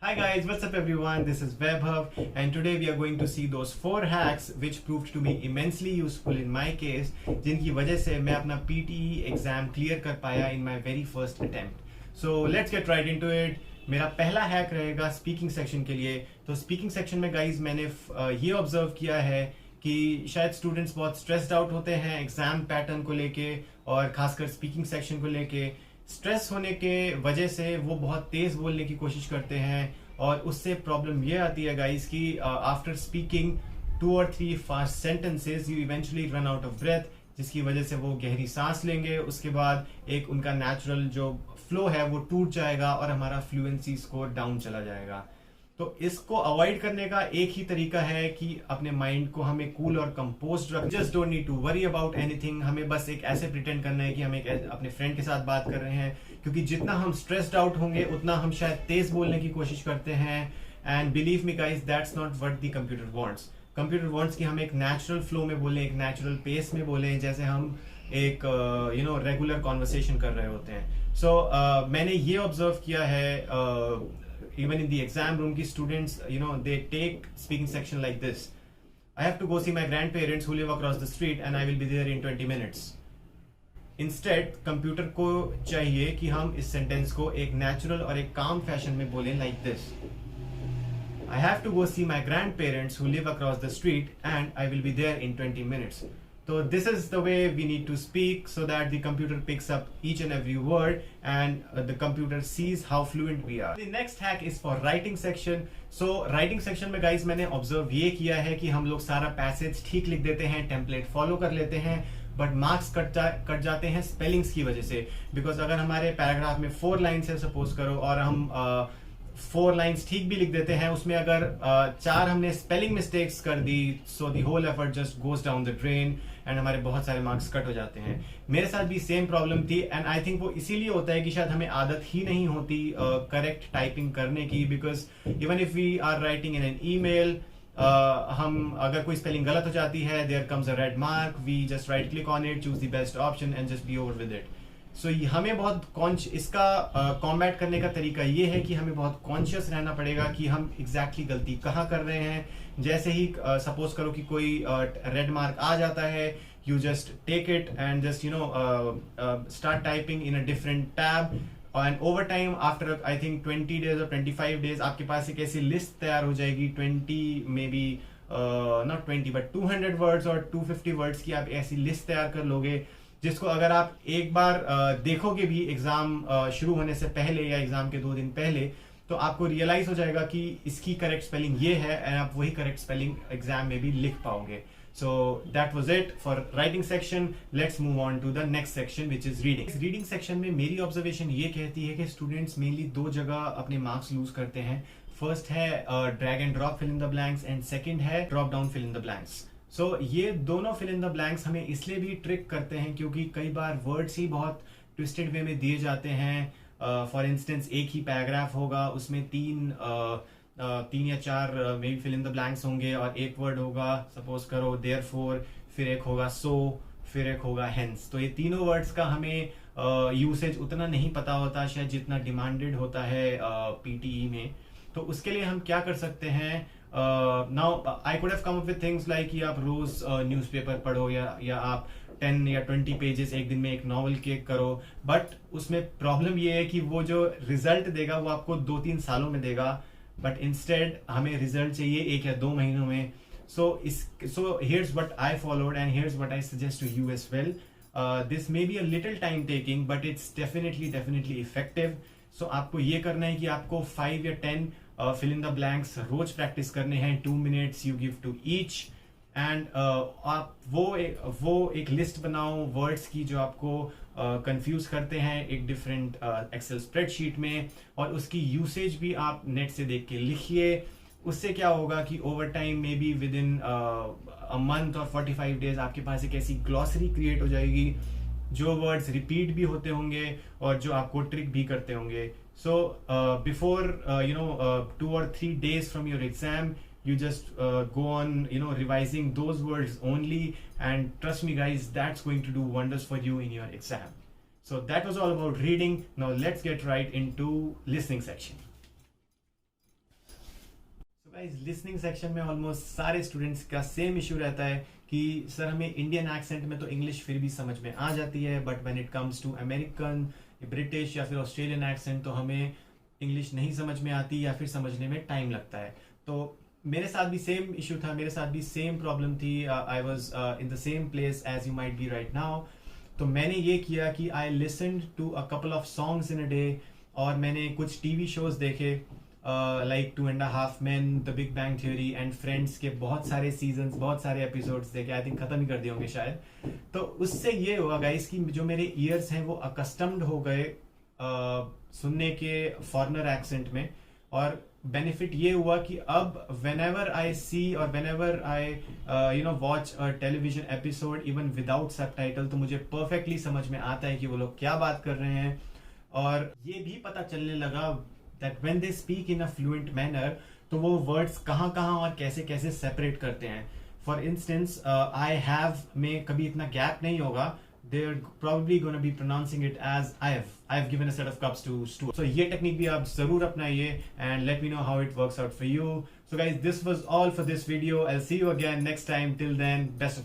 Hi guys, what's up everyone? This is Vaibhav and today we are going to see those 4 hacks which proved to be immensely useful in my case जिनकी वजह से मैं अपना PTE exam clear कर पाया in my very first attempt. So let's get right into it. मेरा पहला hack रहेगा स्पीकिंग सेक्शन के लिए. तो स्पीकिंग सेक्शन में गाइज मैंने ये ऑब्जर्व किया है कि शायद स्टूडेंट्स बहुत स्ट्रेस्ड आउट होते हैं एग्जाम पैटर्न को लेके और खासकर स्पीकिंग सेक्शन को लेके. स्ट्रेस होने के वजह से वो बहुत तेज बोलने की कोशिश करते हैं और उससे प्रॉब्लम ये आती है गाइस कि after speaking 2 or 3 fast sentences you eventually run out of breath, जिसकी वजह से वो गहरी सांस लेंगे. उसके बाद एक उनका नेचुरल जो फ्लो है वो टूट जाएगा और हमारा फ्लुएंसी स्कोर डाउन चला जाएगा. तो इसको अवॉइड करने का एक ही तरीका है कि अपने माइंड को हमें कूल और कंपोज्ड रख. Just don't need to worry about anything. हमें बस एक ऐसे प्रिटेंड करना है कि हम एक अपने फ्रेंड के साथ बात कर रहे हैं, क्योंकि जितना हम स्ट्रेस्ड आउट होंगे उतना हम शायद तेज बोलने की कोशिश करते हैं. And believe me guys, that's not what the computer wants. Computer wants कि हम एक नेचुरल फ्लो में बोलें, एक नेचुरल पेस में बोलें, जैसे हम एक रेगुलर कॉन्वर्सेशन कर रहे होते हैं. सो मैंने ये ऑब्जर्व किया है even in the exam room ki students they take speaking section like this. I have to go see my grandparents who live across the street and I will be there in 20 minutes. Instead computer को चाहिए कि हम इस sentence को एक natural और एक काम फैशन में बोलें like this. I have to go see my grandparents who live across the street and I will be there in 20 minutes. So this is the way we need to speak so that the computer picks up each and every word and the computer sees how fluent we are. The next hack is for writing section. So writing section में guys मैंने observe ये किया है कि हम लोग सारा passage ठीक लिख देते हैं, template follow कर लेते हैं, बट मार्क्स कट जाते हैं स्पेलिंग्स की वजह से. बिकॉज अगर हमारे पैराग्राफ में 4 लाइन्स है सपोज करो और हम 4 लाइन्स ठीक भी लिख देते हैं, उसमें अगर 4 हमने स्पेलिंग मिस्टेक्स कर दी, so the whole effort just goes down the drain एंड हमारे बहुत सारे मार्क्स कट हो जाते हैं. मेरे साथ भी सेम प्रॉब्लम थी एंड आई थिंक वो इसीलिए होता है कि शायद हमें आदत ही नहीं होती करेक्ट टाइपिंग करने की. Because even if we are writing in an email, हम अगर कोई स्पेलिंग गलत हो जाती है, there comes a red mark, we just right click on it, choose the best option and just be over with it. So हमें बहुत इसका कॉम्बैट करने का तरीका ये है कि हमें बहुत कॉन्शियस रहना पड़ेगा कि हम एग्जैक्टली गलती कहाँ कर रहे हैं. जैसे ही सपोज करो कि कोई रेड मार्क आ जाता है, you just take it and just start typing in a different tab. And over time after I think 20 days और 25 days आपके पास एक ऐसी लिस्ट तैयार हो जाएगी, 20 may be not 20 but 200 words और 250 वर्ड्स की आप ऐसी लिस्ट तैयार कर लोगे, जिसको अगर आप एक बार देखोगे भी एग्जाम शुरू होने से पहले या एग्जाम के 2 दिन पहले, तो आपको रियलाइज हो जाएगा कि इसकी करेक्ट स्पेलिंग ये है एंड आप वही करेक्ट स्पेलिंग एग्जाम में भी लिख पाओगे. So that was it for writing section. Let's move on to the next section which is reading. Reading section में मेरी ऑब्जर्वेशन ये कहती है कि स्टूडेंट्स मेनली 2 जगह अपने मार्क्स लूज करते हैं. फर्स्ट है drag and drop fill in the blanks and second है drop down fill in the blanks. So ये दोनों फिल इन द ब्लैंक्स हमें इसलिए भी ट्रिक करते हैं क्योंकि कई बार वर्ड्स ही बहुत ट्विस्टेड वे में दिए जाते हैं. फॉर इंस्टेंस एक ही पैराग्राफ होगा, उसमें 3 या 4 maybe fill in the blanks होंगे और एक वर्ड होगा सपोज करो देयरफॉर, फिर एक होगा सो, फिर एक होगा हेंस. तो ये तीनों वर्ड्स का हमें यूसेज उतना नहीं पता होता शायद जितना डिमांडेड होता है पीटीई में. तो उसके लिए हम क्या कर सकते हैं, now I could have come up with things like कि आप रोज न्यूज़पेपर पढ़ो या आप 10 या 20 पेजेस एक दिन में एक नॉवल के करो. बट उसमें प्रॉब्लम ये है कि वो जो रिजल्ट देगा वो आपको 2-3 सालों में देगा, बट इंस्टेड हमें रिजल्ट चाहिए 1 या 2 महीनों में. सो here's what I followed and here's what I suggest to you as well. This may be a little time taking but it's definitely effective. So आपको ये करना है कि आपको 5 या 10 fill in the blanks रोज प्रैक्टिस करने हैं. 2 minutes you give to each and आप वो एक लिस्ट बनाओ वर्ड्स की जो आपको कंफ्यूज करते हैं एक डिफरेंट एक्सेल स्प्रेडशीट में, और उसकी यूसेज भी आप नेट से देख के लिखिए. उससे क्या होगा कि over time may be with in a month और 45 days आपके पास एक ऐसी ग्लॉसरी क्रिएट हो जाएगी जो वर्ड्स रिपीट भी होते होंगे और जो आपको ट्रिक भी करते होंगे. So before 2 or 3 days from your exam, you just go on revising those words only, and trust me guys, that's going to do wonders for you in your exam. So that was all about reading. Now let's get right into listening section. Guys listening section में almost सारे students का same issue रहता है कि sir हमें Indian accent में तो English फिर भी समझ में आ जाती है, but when it comes to American, British या फिर ऑस्ट्रेलियन एक्सेंट तो हमें इंग्लिश नहीं समझ में आती या फिर समझने में टाइम लगता है। तो मेरे साथ भी सेम इशू था, मेरे साथ भी सेम प्रॉब्लम थी। I was in the same place as you might be right now. तो मैंने ये किया कि I listened to a couple of songs in a day, और मैंने कुछ टीवी शोज देखे like 2.5 Men, the big bang theory and Friends के बहुत सारे सीजन्स, बहुत सारे एपिसोड्स देखे। आई थिंक खत्म ही कर दिए होंगे शायद। तो उससे ये हुआ गाइस कि जो मेरे ईयर्स हैं वो अकस्टम्ड हो गए सुनने के फॉरेनर एक्सेंट में, और बेनिफिट ये हुआ कि अब whenever I see और whenever I watch a television episode even without subtitle, तो मुझे perfectly समझ में आता है कि वो लोग क्या बात कर रहे हैं। और ये भी पता चलने लगा that when they speak in a fluent manner, तो वो वर्ड्स कहाँ कहाँ और कैसे कैसे सेपरेट करते हैं। फॉर इंस्टेंस I have में कभी इतना गैप नहीं होगा, they're probably going to be pronouncing it as I've given a set of cups to Stu. So ये टेक्निक भी आप जरूर अपनाइए and let me know how it works out for you. So guys, this was all for this video. I'll see you again next time. Till then, best of